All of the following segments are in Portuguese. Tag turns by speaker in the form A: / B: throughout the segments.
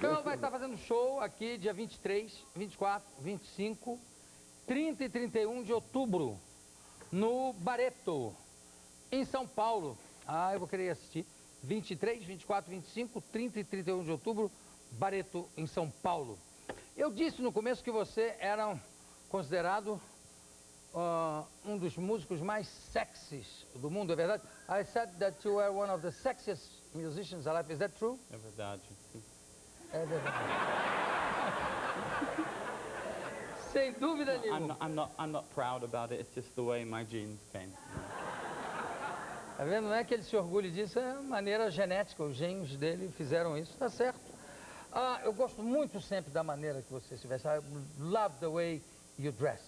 A: Earl vai estar fazendo show aqui dia 23, 24, 25, 30 e 31 de outubro, no Barreto, em São Paulo. Ah, eu vou querer assistir. 23, 24, 25, 30 e 31 de outubro, Barreto, em São Paulo. Eu disse no começo que você era considerado um dos músicos mais sexys do mundo, é verdade? I said that you were one of the sexiest musicians alive. Is that true?
B: É verdade.
A: É verdade. Sem dúvida nenhuma.
B: I'm not proud about it. It's just the way my genes came.
A: Tá vendo? Não é que ele se orgulhe disso, é maneira genética. Os genes dele fizeram isso, tá certo. Eu gosto muito sempre da maneira que você se veste. I love the way you dress,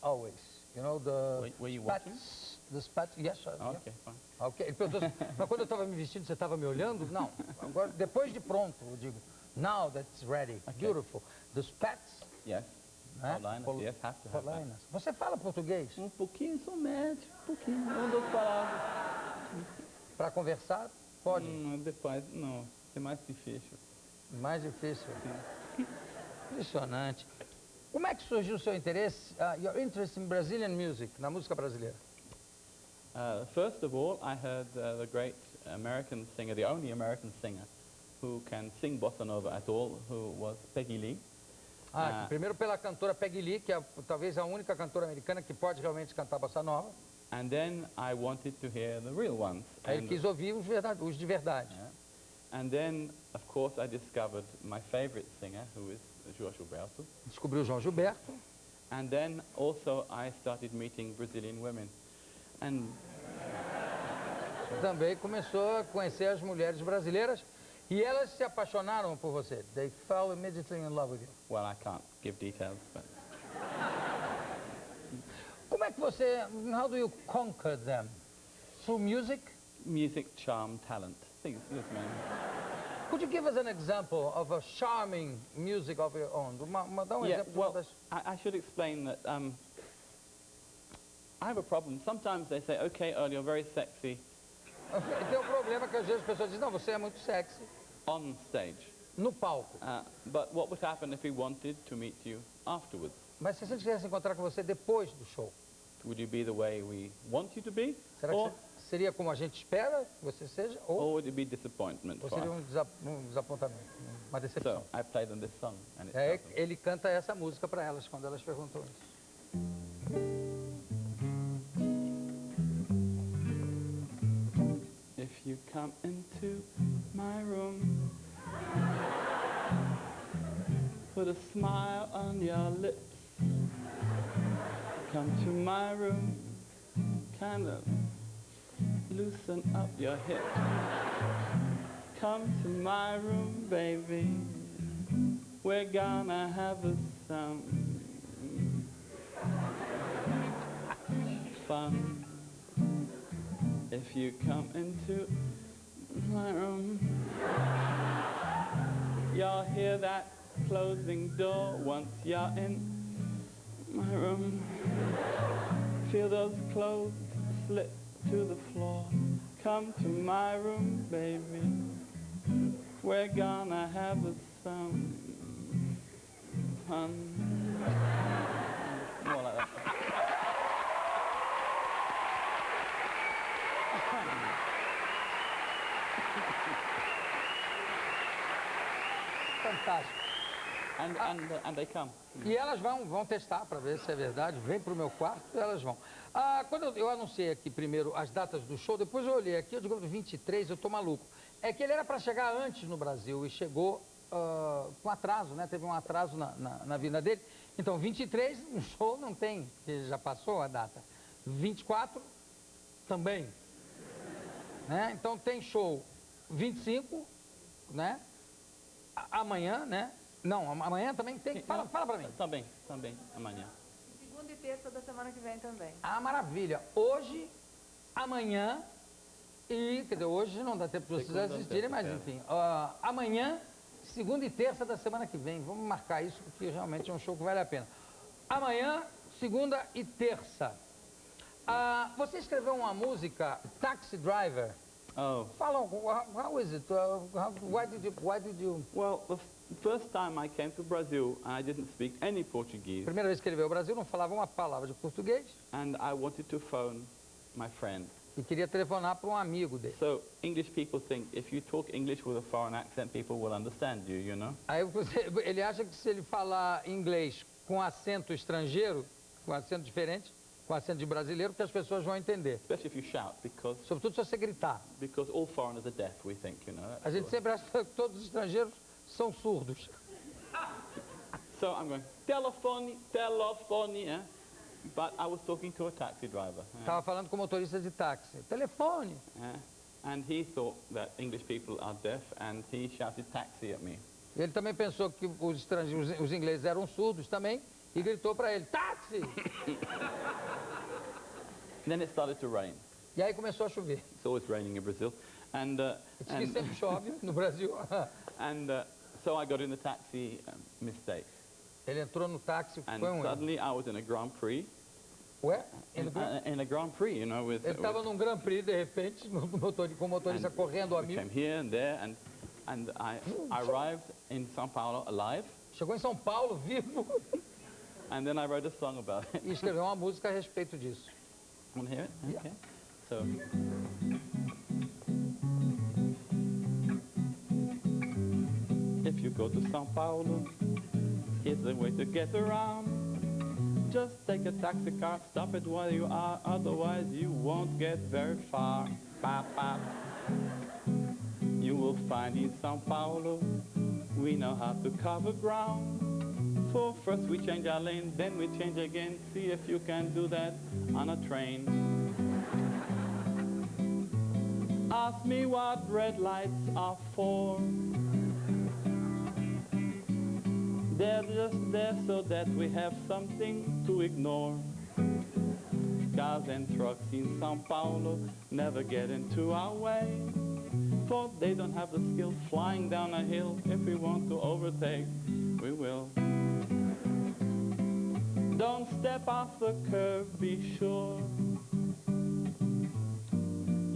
A: always. You know, the
B: Were you
A: spats, the spats, yes.
B: Okay, fine.
A: Ok, ele perguntou mas quando eu estava me vestindo, você estava me olhando? Não, agora, depois de pronto, eu digo, now that's ready, beautiful. The spats,
B: Yes.
A: né?
B: Polainas, yes, have to have that.
A: Polainas. Você fala português?
B: Um pouquinho, sou médio, um pouquinho, uma duas palavras.
A: Para conversar, pode?
B: Depois, não, é mais difícil.
A: Mais difícil. Impressionante. Como é que surgiu o seu interesse, your interest in Brazilian music, na música brasileira?
B: First of all, I heard the great American singer, the only American singer who can sing bossa nova at all, who was Peggy Lee.
A: Primeiro pela cantora Peggy Lee, que é talvez a única cantora americana que pode realmente cantar bossa nova.
B: And then I wanted to hear the real ones.
A: Aí ele quis ouvir os de verdade.
B: Yeah. And then, of course, I discovered my favorite singer, who is João Gilberto.
A: Descobriu João Gilberto.
B: And then also I started meeting Brazilian women. And
A: também começou a conhecer as mulheres brasileiras e elas se apaixonaram por você. They fell immediately in love with you.
B: well, I can't give details, but
A: Como é que você, how do you conquer them? Through music?
B: music, charm, talent. Things, yes, man.
A: Could you give us an example of a charming music of your own? Dá
B: Yeah,
A: exemplo
B: well,
A: das...
B: I should explain that I have a problem. Sometimes they say, okay, Earl, you're very sexy
A: Tem um problema que às vezes as pessoas dizem, não, você é muito sexy
B: on stage.
A: no palco.
B: But what would happen if we wanted to meet you afterwards?
A: Mas se a gente quisesse encontrar com você depois do show,
B: Would you be the way we want you to be?
A: será que seria como a gente espera que você seja?
B: Or
A: Ou
B: would it be disappointment for
A: seria
B: us?
A: um desapontamento, uma decepção?
B: So I played them this song, and it's
A: É,
B: awesome.
A: ele canta essa música para elas quando elas perguntam isso.
B: If you come into my room, put a smile on your lips. Come to my room, kind of loosen up your hips. Come to my room, baby. We're gonna have some fun. If you come into my room, you'll hear that closing door once you're in my room. Feel those clothes slip to the floor. Come to my room, baby. We're gonna have some fun. More like that.
A: Fantástico.
B: And they come.
A: E elas vão testar para ver se é verdade. Vem para o meu quarto e elas vão. Quando eu anunciei aqui primeiro as datas do show, depois eu olhei aqui, eu digo 23, eu tô maluco. É que ele era para chegar antes no Brasil e chegou com atraso, né? Teve um atraso na vinda dele. Então, 23, o show não tem, porque já passou a data. 24, também. Né? Então, tem show 25, né? Amanhã, né? Não, amanhã também tem. Fala pra mim.
B: Também, amanhã.
C: Segunda e terça da semana que vem também.
A: Maravilha. Hoje, amanhã e, quer dizer, hoje não dá tempo de vocês assistirem, mas enfim. Amanhã, segunda e terça da semana que vem. Vamos marcar isso, porque realmente é um show que vale a pena. Amanhã, segunda e terça. Você escreveu uma música, Taxi Driver.
B: Oh.
A: Fala, how is it? Why did you...
B: Well, First time I came to Brazil, I didn't speak any Portuguese,
A: Primeira vez que ele veio ao Brasil, não falava uma palavra de português
B: and I wanted to phone my friend.
A: e queria telefonar para um amigo dele.
B: So English people think if you talk English with a foreign accent, people will understand you, you know?
A: Aí ele acha que se ele falar inglês com acento estrangeiro, com acento diferente, com acento de brasileiro, que as pessoas vão entender.
B: Especially if you shout,
A: Sobretudo se você gritar.
B: because all foreigners are deaf, we think, you know?
A: A gente sempre acha que todos os estrangeiros são surdos.
B: So I'm going, telephone, telephone, yeah? But I was talking to a taxi driver. Yeah?
A: Estava falando com o motorista de táxi. Telefone.
B: Yeah. And he thought that English people are deaf, and he shouted taxi at me.
A: Ele também pensou que os estrangeiros, os ingleses eram surdos também e gritou para ele, táxi!
B: Then it started to rain.
A: E aí começou a chover.
B: It's always raining in Brazil. And,
A: Diz que sempre chove no Brasil.
B: so I got in the taxi mistake.
A: Ele entrou no táxi,
B: And
A: foi um erro.
B: suddenly I was in a Grand Prix.
A: Ué?
B: In a Grand Prix, you know, with...
A: Ele estava num Grand Prix, de repente, com o motorista correndo a
B: we
A: mil.
B: came here and there, and I arrived in São Paulo alive,
A: Chegou em São Paulo, vivo,
B: and then I wrote a song about it.
A: e escreveu uma música a respeito disso.
B: Want to hear it?
A: Yeah.
B: Okay. So... If you go to São Paulo, it's the way to get around. Just take a taxi car, stop it where you are, otherwise you won't get very far. Bop, bop. You will find in São Paulo, we know how to cover ground. So first we change our lane, then we change again. See if you can do that on a train. Ask me what red lights are for. They're just there so that we have something to ignore. Cars and trucks in São Paulo never get into our way, for they don't have the skill flying down a hill. If we want to overtake, we will. Don't step off the curb, be sure.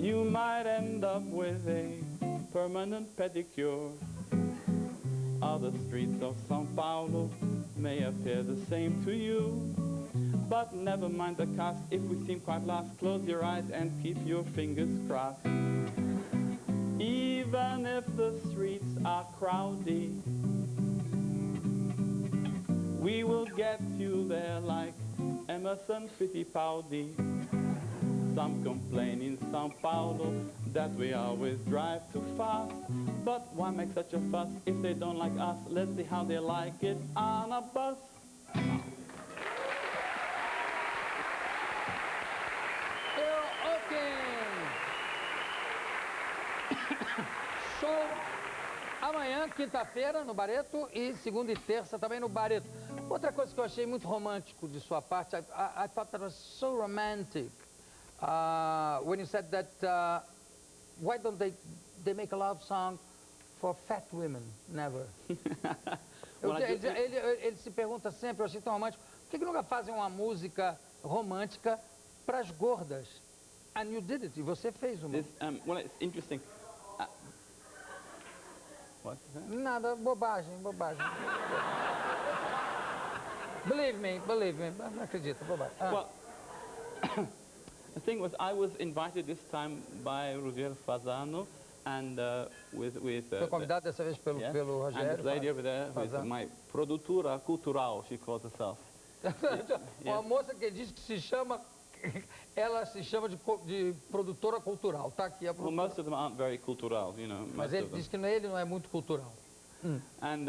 B: You might end up with a permanent pedicure. Other streets of São Paulo may appear the same to you, but never mind the cost. If we seem quite lost, close your eyes and keep your fingers crossed. Even if the streets are crowded, we will get you there like Emerson Fittipaldi. Some complain in São Paulo that we always drive too fast. But why make such a fuss if they don't like us? Let's see how they like it on a bus.
A: Earl Okin! Show amanhã, quinta-feira, no Barreto, e segunda e terça também no Barreto. Outra coisa que eu achei muito romântico de sua parte, I thought that was so romantic. When you said that, why don't they make a love song for fat women? Never. Ele se pergunta sempre, eu achei tão romântico, por que nunca fazem uma música romântica para as gordas? And you did it, e você fez uma.
B: Well, it's interesting. What's that?
A: Nada, bobagem. Believe me, não acredito, bobagem.
B: Well, the thing was, I was invited this time by Rogério Fazano, and
A: Foi convidado dessa vez pelo
B: and
A: Rogério.
B: this lady over there, who is my produtora cultural, she calls herself.
A: Uma moça que diz que ela se chama de produtora cultural. Tá aqui a
B: Well,
A: produtora.
B: most of them aren't very cultural, you know.
A: Mas
B: Most
A: ele
B: of them.
A: diz que ele não é muito cultural.
B: And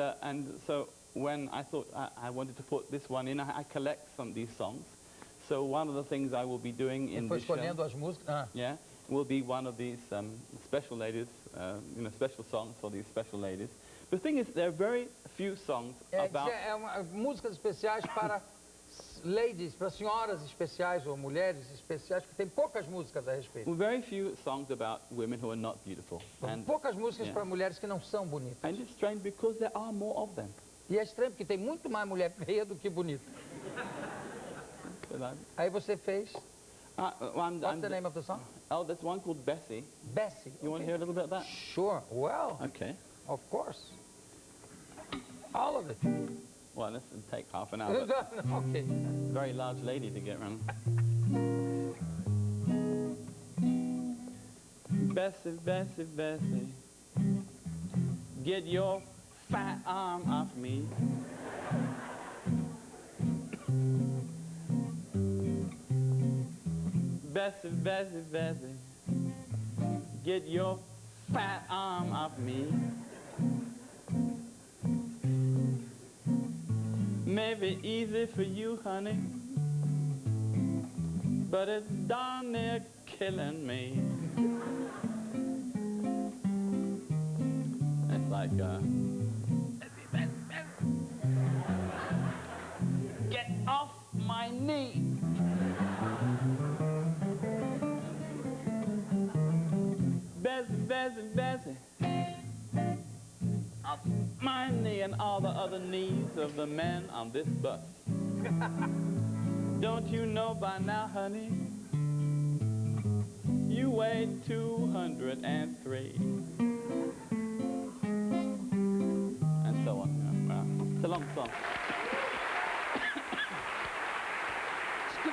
B: so when I thought I wanted to put this one in, I collect some of these songs. So one of the things I will be doing
A: Ele
B: in
A: foi
B: this show,
A: escolhendo as músicas.
B: yeah, will be one of these special ladies, special songs for these special ladies. The thing is, there are very few songs about...
A: Músicas especiais para ladies, para senhoras especiais ou mulheres especiais, que tem poucas músicas a respeito.
B: Very few songs about women who are not beautiful.
A: Poucas músicas
B: yeah.
A: para mulheres que não são bonitas.
B: And it's strange because there are more of them.
A: E é estranho porque tem muito mais mulher feia do que bonita. Aí você fez... What's the name of the song?
B: Oh, there's one called Bessie.
A: Bessie.
B: You want to hear a little bit of that?
A: Sure. Well,
B: Okay.
A: of course. all of it.
B: Well, this will take half an hour. But
A: Okay.
B: very large lady to get around. Bessie, Bessie, Bessie, get your fat arm off me. Bessie, Bessie, Bessie, get your fat arm off me. Maybe easy for you, honey, but it's darn near killing me. It's like, get off my knee. Bessie, Bessie, Bessie, off my knee and all the other knees of the men on this bus. Don't you know by now, honey, you weigh 203. And so on. It's a long song.
A: Acho que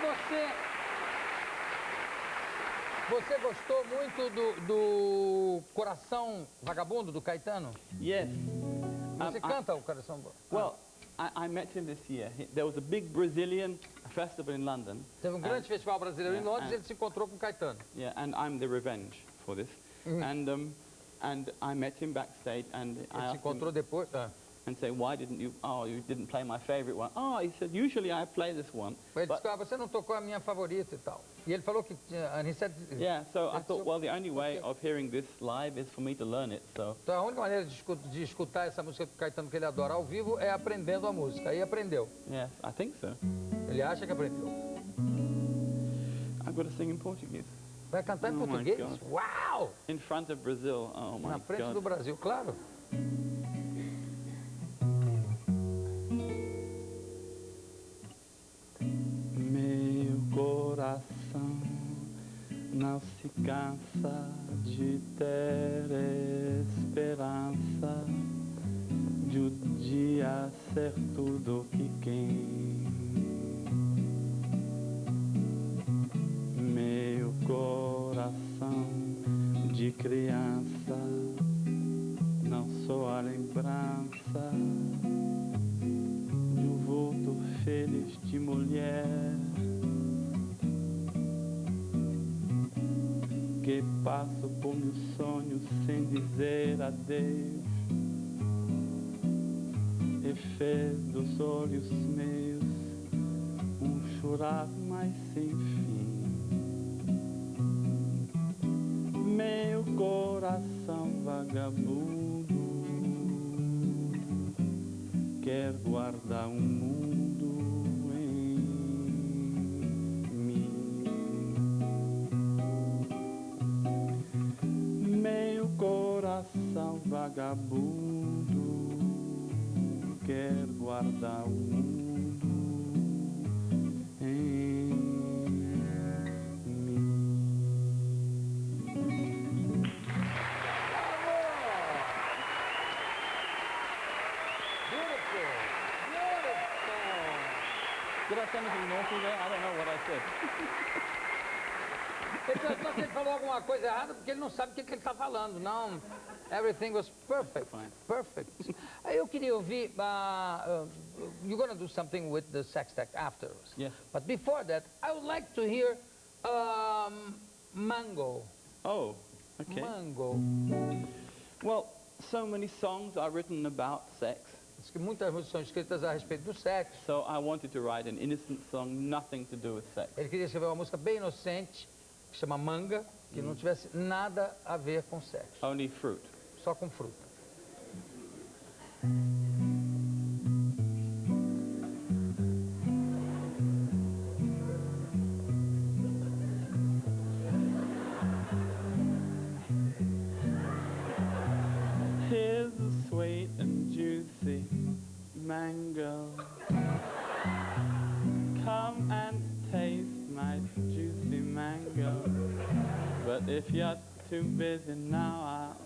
A: você gostou muito do Coração Vagabundo, do Caetano?
B: Yes.
A: Você canta o Coração Vagabundo?
B: Well, I met him this year. There was a big Brazilian festival in London.
A: Teve grande festival brasileiro em Londres e ele se encontrou com o Caetano.
B: Yeah, and I'm the revenge for this. And I met him backstage, and I
A: Ele se
B: asked
A: encontrou
B: him
A: depois.
B: and say, why didn't you? Oh, you didn't play my favorite one. Oh, he said, usually I play this one.
A: Ele
B: But,
A: disse, você não tocou a minha favorita e tal. E ele falou que and he said,
B: yeah, so I thought, well, the only way of hearing this live is for me to learn it. So
A: então a única maneira de escutar essa música do Caetano que ele adora ao vivo é aprendendo a música. Aí aprendeu.
B: yes, I think so.
A: Ele acha que aprendeu.
B: I've got to sing in Portuguese.
A: Vai cantar em
B: Oh, my
A: português?
B: God.
A: Uau!
B: In front of Brazil. Oh my
A: Na frente
B: God.
A: do Brasil, claro.
B: Meu coração não se cansa de ter esperança de um dia ser tudo que quem. Meu coração de criança não sou a lembrança de um vulto feliz de mulher que passo por meus sonhos sem dizer adeus e fez dos olhos meus chorar mais sem fim. Meu coração vagabundo quer guardar mundo em mim. Meu coração vagabundo quer guardar mundo em mim.
A: Beautiful! Beautiful!
B: Did I say anything naughty there? I don't know what I said.
A: Ele falou alguma coisa errada porque ele não sabe o que ele está falando. Não, everything was perfect.
B: Fine.
A: Perfect. Aí eu queria ouvir, you're going to do something with the sextet afterwards.
B: Yes.
A: But before that, I would like to hear Mango.
B: Oh, okay.
A: Mango.
B: Well, so many songs are written about sex,
A: Diz que muitas músicas são escritas a respeito do sexo.
B: so I wanted to write an innocent song, nothing to do with sex.
A: Ele queria escrever uma música bem inocente, que chama Manga, que não tivesse nada a ver com sexo,
B: Only fruit.
A: só com fruta.
B: Here's a sweet and juicy mango. Come and taste my juicy mango. But if you're too busy now, I'll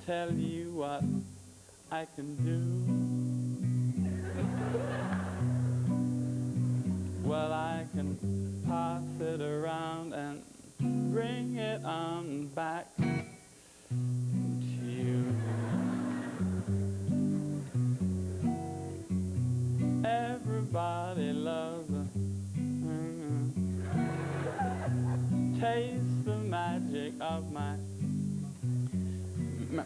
B: tell you what I can do.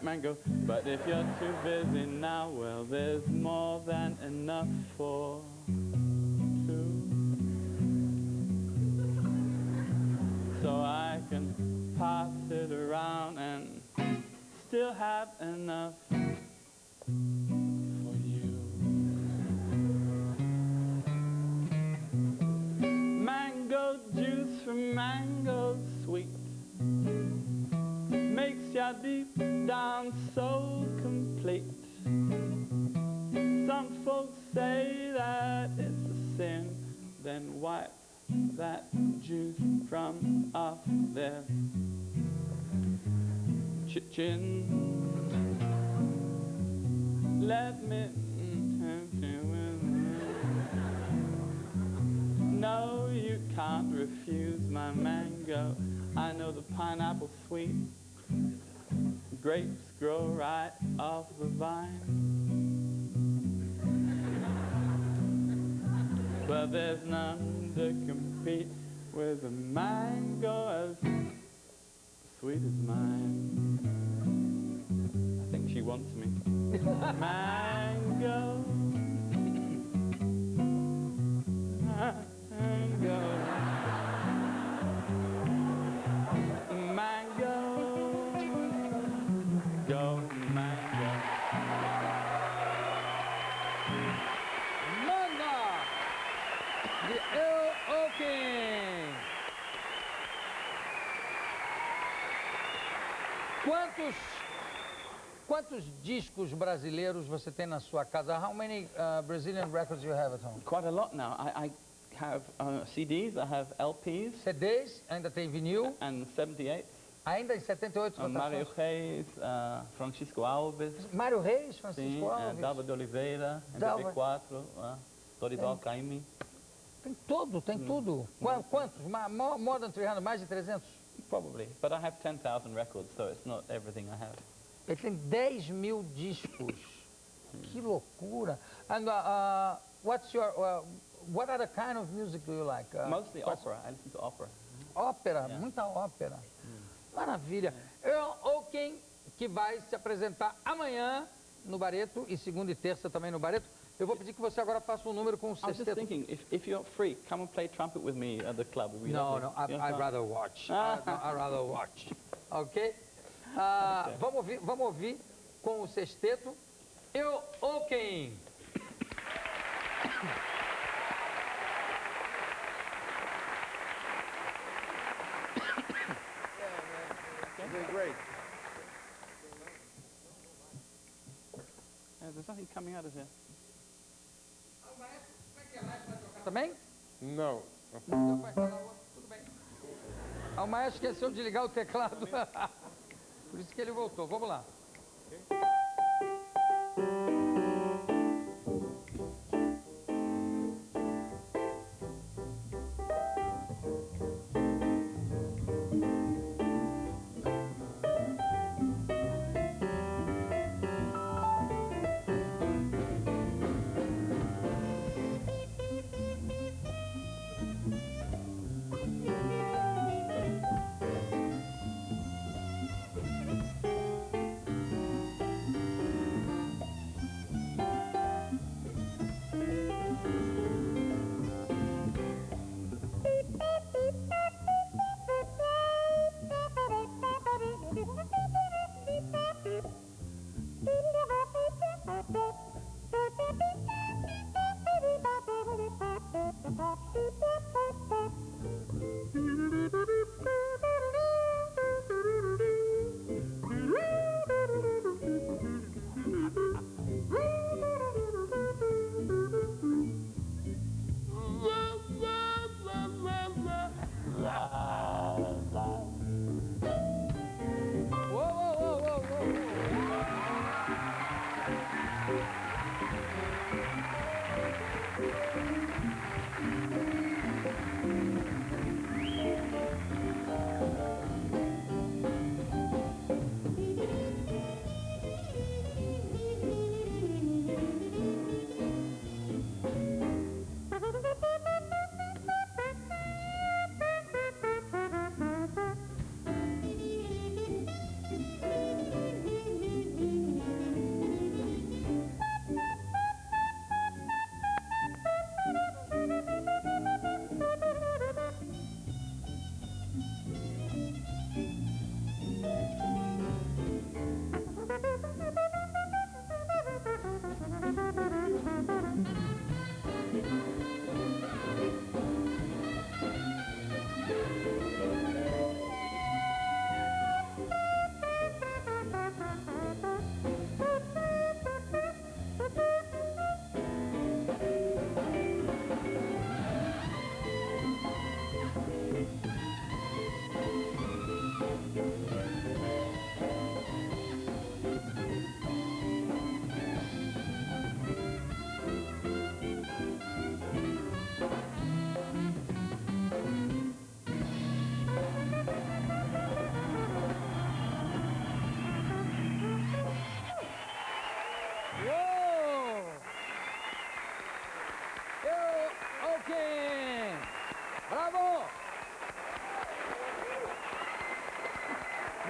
B: mango. But if you're too busy now, well, there's more than enough for two. So I can pass it around and still have enough for you. Mango juice from mango sweet makes ya deep down so complete. Some folks say that it's a sin, then wipe that juice from off their chin. Let me no, you can't refuse my mango. I know the pineapple's sweet. Grapes grow right off the vine. But there's none to compete with a mango as sweet as mine. I think she wants me. Mango. Mango. Mango. Go mango.
A: Manda! De Earl Okin. Quantos discos brasileiros você tem na sua casa? How many Brazilian records you have at home?
B: Quite a lot now. I have CDs, I have LPs.
A: CDs, ainda tem vinil?
B: And 78.
A: Ainda em 78
B: Mário
A: rotações?
B: Reis, Francisco Alves.
A: Mário Reis, Francisco
B: Sim,
A: Alves.
B: Dalva de Oliveira,
A: Dalva.
B: MP4, Dorival Caymmi.
A: Tem tudo, tem tudo. Quantos? More than 300, mais de 300?
B: Probably, but I have 10,000 records, so it's not everything I have.
A: Ele tem 10 mil discos. Que loucura. And what other kind of music do you like?
B: Mostly opera. I listen to opera.
A: Ópera,
B: Yeah.
A: muita ópera. Maravilha. Earl Okin, que vai se apresentar amanhã no Barreto e segunda e terça também no Barreto. Eu vou pedir que você agora faça um número com o
B: I was just
A: sexteto.
B: thinking, if you're free, come and play trumpet with me at the club. It'd be
A: No,
B: lovely.
A: no, I'd rather watch. I'd rather watch. Ok?
B: Okay.
A: Vamos ouvir com o sexteto. Earl Okin.
D: Great.
B: There's nothing coming out of here.
A: Também?
D: No.
A: Então vai falar outro, tudo bem. O maestro esqueceu de ligar o teclado. Por isso que ele voltou. Vamos lá.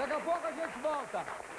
A: Daqui a pouco a gente volta.